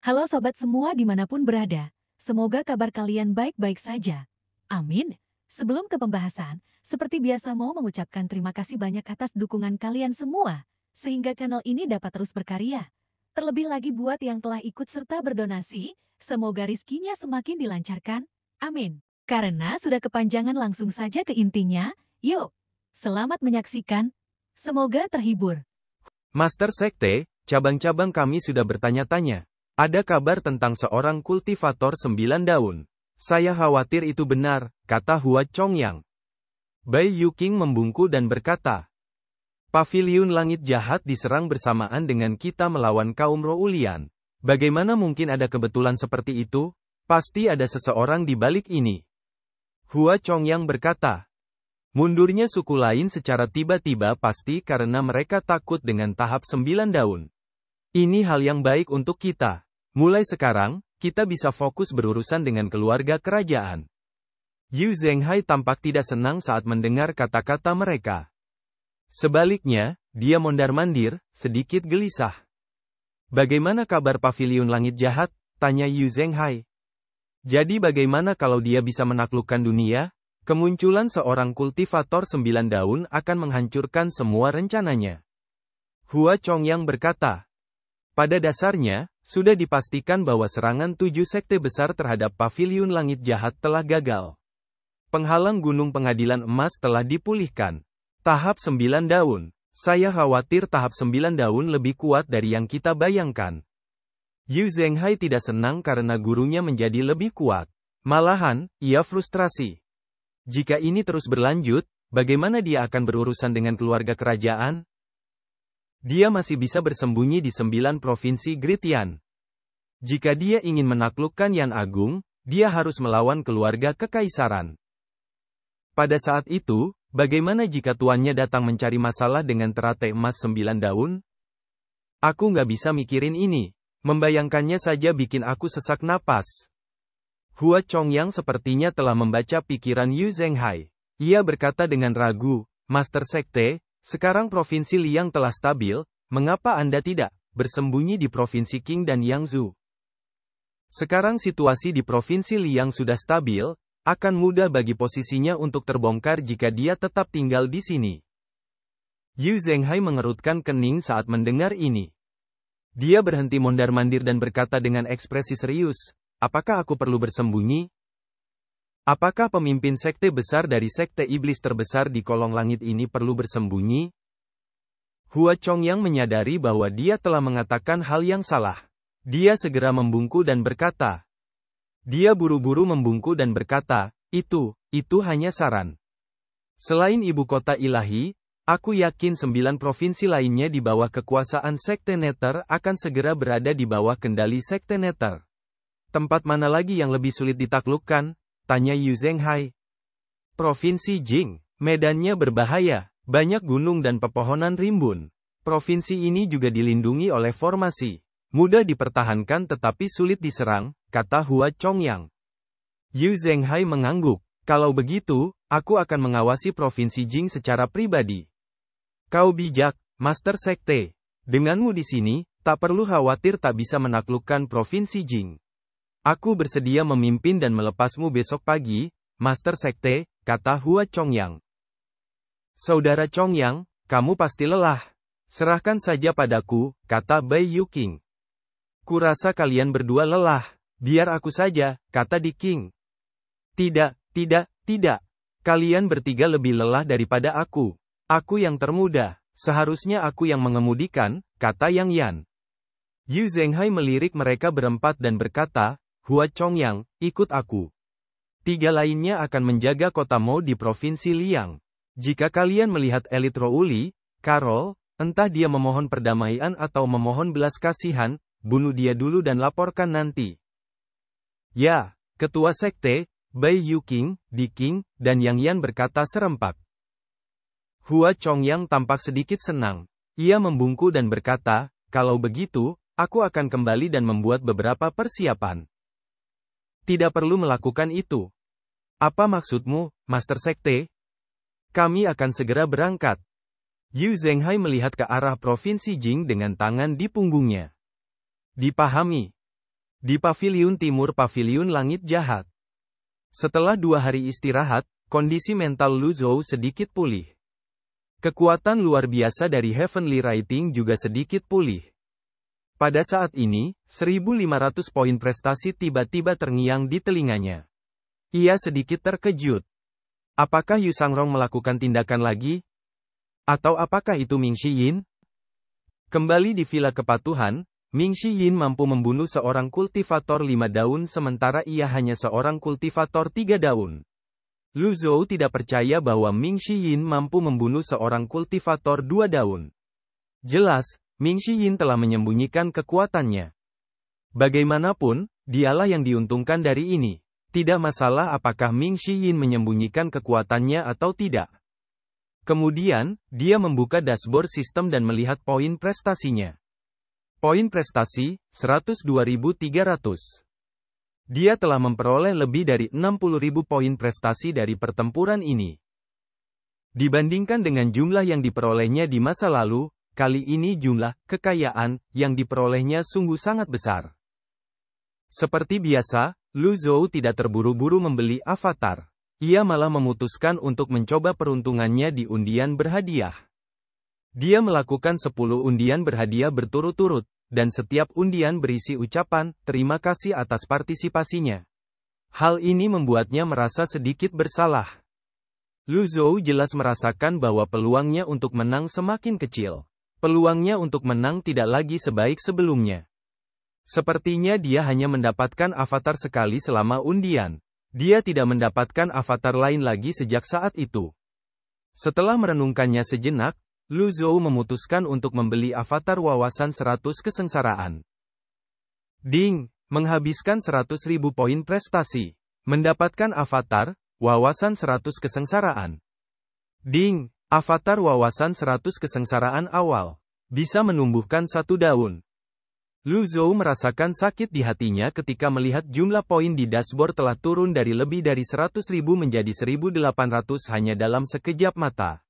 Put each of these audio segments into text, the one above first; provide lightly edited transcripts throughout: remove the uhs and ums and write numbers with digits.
Halo sobat semua dimanapun berada, semoga kabar kalian baik-baik saja. Amin. Sebelum ke pembahasan, seperti biasa mau mengucapkan terima kasih banyak atas dukungan kalian semua, sehingga channel ini dapat terus berkarya. Terlebih lagi buat yang telah ikut serta berdonasi, semoga rizkinya semakin dilancarkan. Amin. Karena sudah kepanjangan langsung saja ke intinya, yuk. Selamat menyaksikan, semoga terhibur. Master Sekte, cabang-cabang kami sudah bertanya-tanya. Ada kabar tentang seorang kultivator 9 daun. Saya khawatir itu benar, kata Hua Chongyang. Bai Yuqing membungkuk dan berkata, Paviliun Langit Jahat diserang bersamaan dengan kita melawan kaum Roulian. Bagaimana mungkin ada kebetulan seperti itu? Pasti ada seseorang di balik ini. Hua Chongyang berkata, mundurnya suku lain secara tiba-tiba pasti karena mereka takut dengan tahap 9 daun. Ini hal yang baik untuk kita. Mulai sekarang, kita bisa fokus berurusan dengan keluarga kerajaan. Yu Zhenghai tampak tidak senang saat mendengar kata-kata mereka. Sebaliknya, dia mondar-mandir, sedikit gelisah. Bagaimana kabar Paviliun Langit Jahat? Tanya Yu Zhenghai. Jadi bagaimana kalau dia bisa menaklukkan dunia? Kemunculan seorang kultivator 9 daun akan menghancurkan semua rencananya. Hua Chongyang berkata, pada dasarnya, sudah dipastikan bahwa serangan 7 sekte besar terhadap Paviliun Langit Jahat telah gagal. Penghalang Gunung Pengadilan Emas telah dipulihkan. Tahap 9 daun. Saya khawatir tahap 9 daun lebih kuat dari yang kita bayangkan. Yu Zhenghai tidak senang karena gurunya menjadi lebih kuat. Malahan, ia frustrasi. Jika ini terus berlanjut, bagaimana dia akan berurusan dengan keluarga kerajaan? Dia masih bisa bersembunyi di 9 provinsi Great Yan. Jika dia ingin menaklukkan Yan Agung, dia harus melawan keluarga kekaisaran. Pada saat itu, bagaimana jika tuannya datang mencari masalah dengan teratai emas 9 daun? Aku nggak bisa mikirin ini. Membayangkannya saja bikin aku sesak napas. Hua Chongyang sepertinya telah membaca pikiran Yu Zhenghai. Ia berkata dengan ragu, Master Sekte, sekarang Provinsi Liang telah stabil, mengapa Anda tidak bersembunyi di Provinsi Qing dan Yangzhou? Sekarang situasi di Provinsi Liang sudah stabil, akan mudah bagi posisinya untuk terbongkar jika dia tetap tinggal di sini. Yu Zhenghai mengerutkan kening saat mendengar ini. Dia berhenti mondar-mandir dan berkata dengan ekspresi serius, apakah aku perlu bersembunyi? Apakah pemimpin sekte besar dari sekte iblis terbesar di kolong langit ini perlu bersembunyi? Hua Chongyang menyadari bahwa dia telah mengatakan hal yang salah. Dia segera membungkuk dan berkata. Dia buru-buru membungkuk dan berkata, itu hanya saran. Selain ibu kota ilahi, aku yakin 9 provinsi lainnya di bawah kekuasaan sekte Nether akan segera berada di bawah kendali sekte Nether. Tempat mana lagi yang lebih sulit ditaklukkan? Tanya Yu Zhenghai. Provinsi Jing, medannya berbahaya, banyak gunung dan pepohonan rimbun. Provinsi ini juga dilindungi oleh formasi. Mudah dipertahankan tetapi sulit diserang, kata Hua Chongyang. Yu Zhenghai mengangguk. Kalau begitu, aku akan mengawasi Provinsi Jing secara pribadi. Kau bijak, Master Sekte. Denganmu di sini, tak perlu khawatir tak bisa menaklukkan Provinsi Jing. Aku bersedia memimpin dan melepasmu besok pagi, Master Sekte, kata Hua Chongyang. Saudara Chongyang, kamu pasti lelah. Serahkan saja padaku, kata Bai Yuqing. Kurasa kalian berdua lelah. Biar aku saja, kata Di King. Tidak. Kalian bertiga lebih lelah daripada aku. Aku yang termuda. Seharusnya aku yang mengemudikan, kata Yang Yan. Yu Zhenghai melirik mereka berempat dan berkata, Hua Chongyang, ikut aku. 3 lainnya akan menjaga kota Mo di Provinsi Liang. Jika kalian melihat elit Rouli, Carol, entah dia memohon perdamaian atau memohon belas kasihan, bunuh dia dulu dan laporkan nanti. Ya, Ketua Sekte, Bai Yuqing, Di King, dan Yang Yan berkata serempak. Hua Chongyang tampak sedikit senang. Ia membungkuk dan berkata, kalau begitu, aku akan kembali dan membuat beberapa persiapan. Tidak perlu melakukan itu. Apa maksudmu, Master Sekte? Kami akan segera berangkat. Yu Zhenghai melihat ke arah Provinsi Jing dengan tangan di punggungnya. Dipahami. Di Paviliun Timur Paviliun Langit Jahat. Setelah 2 hari istirahat, kondisi mental Lu Zhou sedikit pulih. Kekuatan luar biasa dari Heavenly Writing juga sedikit pulih. Pada saat ini, 1.500 poin prestasi tiba-tiba terngiang di telinganya. Ia sedikit terkejut. Apakah Yu Sangrong melakukan tindakan lagi? Atau apakah itu Ming Yin? Kembali di Villa Kepatuhan, Ming Yin mampu membunuh seorang kultivator 5 daun sementara ia hanya seorang kultivator 3 daun. Lu Zhou tidak percaya bahwa Ming Yin mampu membunuh seorang kultivator 2 daun. Jelas, Ming Yin telah menyembunyikan kekuatannya. Bagaimanapun, dialah yang diuntungkan dari ini. Tidak masalah apakah Ming Yin menyembunyikan kekuatannya atau tidak. Kemudian, dia membuka dashboard sistem dan melihat poin prestasinya. Poin prestasi, 102.300. Dia telah memperoleh lebih dari 60.000 poin prestasi dari pertempuran ini. Dibandingkan dengan jumlah yang diperolehnya di masa lalu, kali ini jumlah kekayaan yang diperolehnya sungguh sangat besar. Seperti biasa, Lu Zhou tidak terburu-buru membeli avatar. Ia malah memutuskan untuk mencoba peruntungannya di undian berhadiah. Dia melakukan 10 undian berhadiah berturut-turut. Dan setiap undian berisi ucapan terima kasih atas partisipasinya. Hal ini membuatnya merasa sedikit bersalah. Lu Zhou jelas merasakan bahwa peluangnya untuk menang semakin kecil. Peluangnya untuk menang tidak lagi sebaik sebelumnya. Sepertinya dia hanya mendapatkan avatar sekali selama undian. Dia tidak mendapatkan avatar lain lagi sejak saat itu. Setelah merenungkannya sejenak, Lu Zhou memutuskan untuk membeli avatar wawasan 100 kesengsaraan. Ding, menghabiskan 100.000 poin prestasi. Mendapatkan avatar, wawasan 100 kesengsaraan. Ding, avatar wawasan 100 kesengsaraan awal. Bisa menumbuhkan 1 daun. Lu Zhou merasakan sakit di hatinya ketika melihat jumlah poin di dashboard telah turun dari lebih dari 100.000 menjadi 1.800 hanya dalam sekejap mata.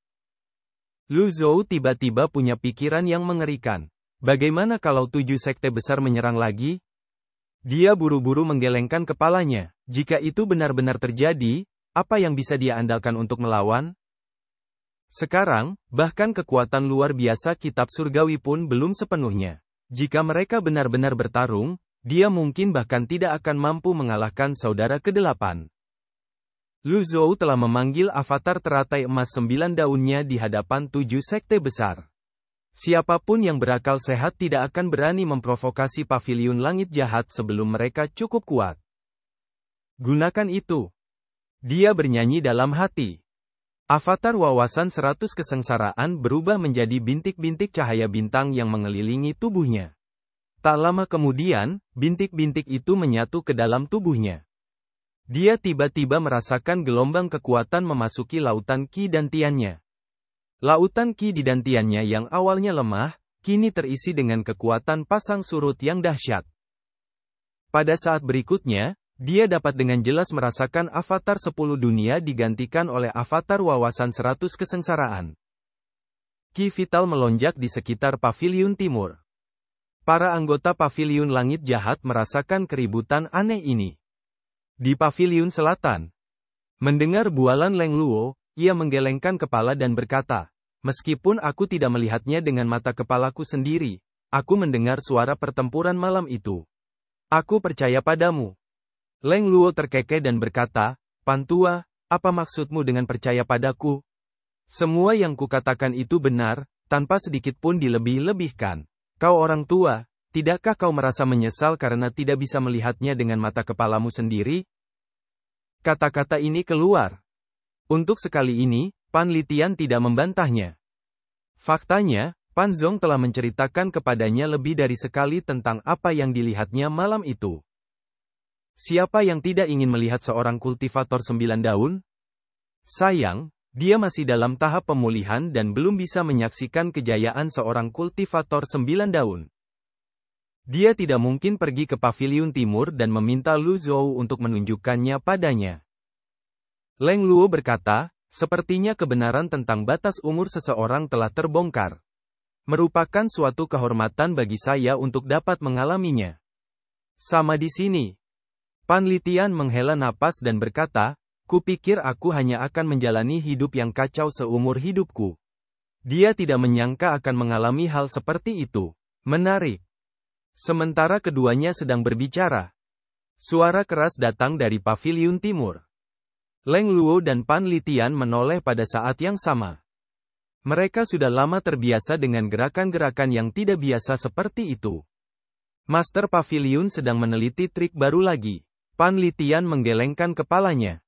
Lu Zhou tiba-tiba punya pikiran yang mengerikan. Bagaimana kalau 7 sekte besar menyerang lagi? Dia buru-buru menggelengkan kepalanya. Jika itu benar-benar terjadi, apa yang bisa dia andalkan untuk melawan? Sekarang, bahkan kekuatan luar biasa kitab surgawi pun belum sepenuhnya. Jika mereka benar-benar bertarung, dia mungkin bahkan tidak akan mampu mengalahkan saudara ke-8. Lu Zhou telah memanggil avatar teratai emas 9 daunnya di hadapan 7 sekte besar. Siapapun yang berakal sehat tidak akan berani memprovokasi Paviliun Langit Jahat sebelum mereka cukup kuat. Gunakan itu. Dia bernyanyi dalam hati. Avatar wawasan 100 kesengsaraan berubah menjadi bintik-bintik cahaya bintang yang mengelilingi tubuhnya. Tak lama kemudian, bintik-bintik itu menyatu ke dalam tubuhnya. Dia tiba-tiba merasakan gelombang kekuatan memasuki lautan Qi dantiannya. Lautan Qi di dantiannya yang awalnya lemah, kini terisi dengan kekuatan pasang surut yang dahsyat. Pada saat berikutnya, dia dapat dengan jelas merasakan avatar 10 dunia digantikan oleh avatar wawasan 100 kesengsaraan. Qi vital melonjak di sekitar Paviliun Timur. Para anggota Paviliun Langit Jahat merasakan keributan aneh ini. Di Paviliun Selatan, mendengar bualan Leng Luo, ia menggelengkan kepala dan berkata, meskipun aku tidak melihatnya dengan mata kepalaku sendiri, aku mendengar suara pertempuran malam itu. Aku percaya padamu. Leng Luo terkekeh dan berkata, Pantua, apa maksudmu dengan percaya padaku? Semua yang kukatakan itu benar, tanpa sedikit pun dilebih-lebihkan. Kau orang tua, tidakkah kau merasa menyesal karena tidak bisa melihatnya dengan mata kepalamu sendiri? Kata-kata ini keluar. Untuk sekali ini, Pan Litian tidak membantahnya. Faktanya, Pan Zong telah menceritakan kepadanya lebih dari sekali tentang apa yang dilihatnya malam itu. Siapa yang tidak ingin melihat seorang kultivator 9 daun? Sayang, dia masih dalam tahap pemulihan dan belum bisa menyaksikan kejayaan seorang kultivator 9 daun. Dia tidak mungkin pergi ke Paviliun Timur dan meminta Lu Zhou untuk menunjukkannya padanya. Leng Luo berkata, sepertinya kebenaran tentang batas umur seseorang telah terbongkar. Merupakan suatu kehormatan bagi saya untuk dapat mengalaminya. Sama di sini. Pan Litian menghela napas dan berkata, kupikir aku hanya akan menjalani hidup yang kacau seumur hidupku. Dia tidak menyangka akan mengalami hal seperti itu. Menarik. Sementara keduanya sedang berbicara, suara keras datang dari paviliun timur. Leng Luo dan Pan Litian menoleh pada saat yang sama. Mereka sudah lama terbiasa dengan gerakan-gerakan yang tidak biasa seperti itu. Master Paviliun sedang meneliti trik baru lagi. Pan Litian menggelengkan kepalanya.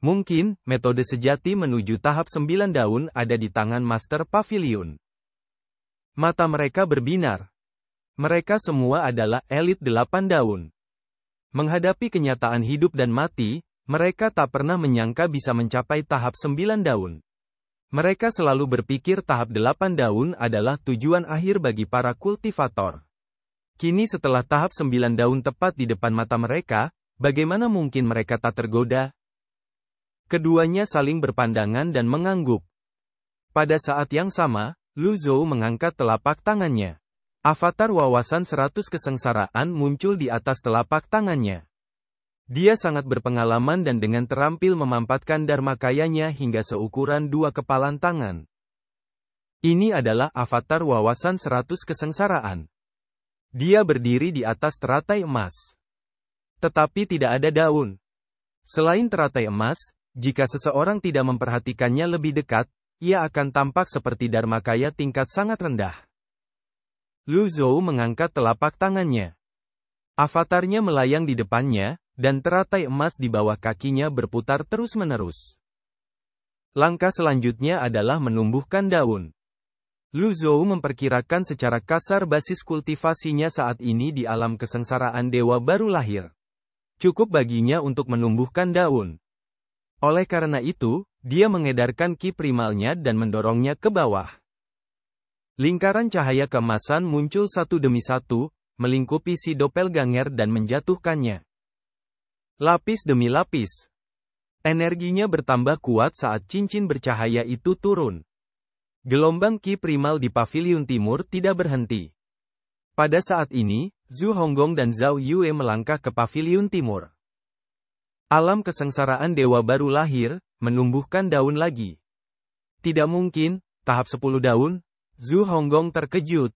Mungkin, metode sejati menuju tahap 9 daun ada di tangan Master Paviliun. Mata mereka berbinar. Mereka semua adalah elit 8 daun. Menghadapi kenyataan hidup dan mati, mereka tak pernah menyangka bisa mencapai tahap 9 daun. Mereka selalu berpikir tahap 8 daun adalah tujuan akhir bagi para kultivator. Kini setelah tahap 9 daun tepat di depan mata mereka, bagaimana mungkin mereka tak tergoda? Keduanya saling berpandangan dan mengangguk. Pada saat yang sama, Lu Zhou mengangkat telapak tangannya. Avatar wawasan 100 kesengsaraan muncul di atas telapak tangannya. Dia sangat berpengalaman dan dengan terampil memampatkan dharmakayanya hingga seukuran 2 kepalan tangan. Ini adalah avatar wawasan 100 kesengsaraan. Dia berdiri di atas teratai emas. Tetapi tidak ada daun. Selain teratai emas, jika seseorang tidak memperhatikannya lebih dekat, ia akan tampak seperti dharmakaya tingkat sangat rendah. Lu Zhou mengangkat telapak tangannya. Avatarnya melayang di depannya, dan teratai emas di bawah kakinya berputar terus-menerus. Langkah selanjutnya adalah menumbuhkan daun. Lu Zhou memperkirakan secara kasar basis kultivasinya saat ini di alam kesengsaraan dewa baru lahir. Cukup baginya untuk menumbuhkan daun. Oleh karena itu, dia mengedarkan ki primalnya dan mendorongnya ke bawah. Lingkaran cahaya keemasan muncul satu demi satu, melingkupi si doppelganger dan menjatuhkannya. Lapis demi lapis. Energinya bertambah kuat saat cincin bercahaya itu turun. Gelombang ki primal di paviliun timur tidak berhenti. Pada saat ini, Zhu Honggong dan Zhao Yue melangkah ke paviliun timur. Alam kesengsaraan dewa baru lahir, menumbuhkan daun lagi. Tidak mungkin, tahap 10 daun? Zhu Honggong terkejut.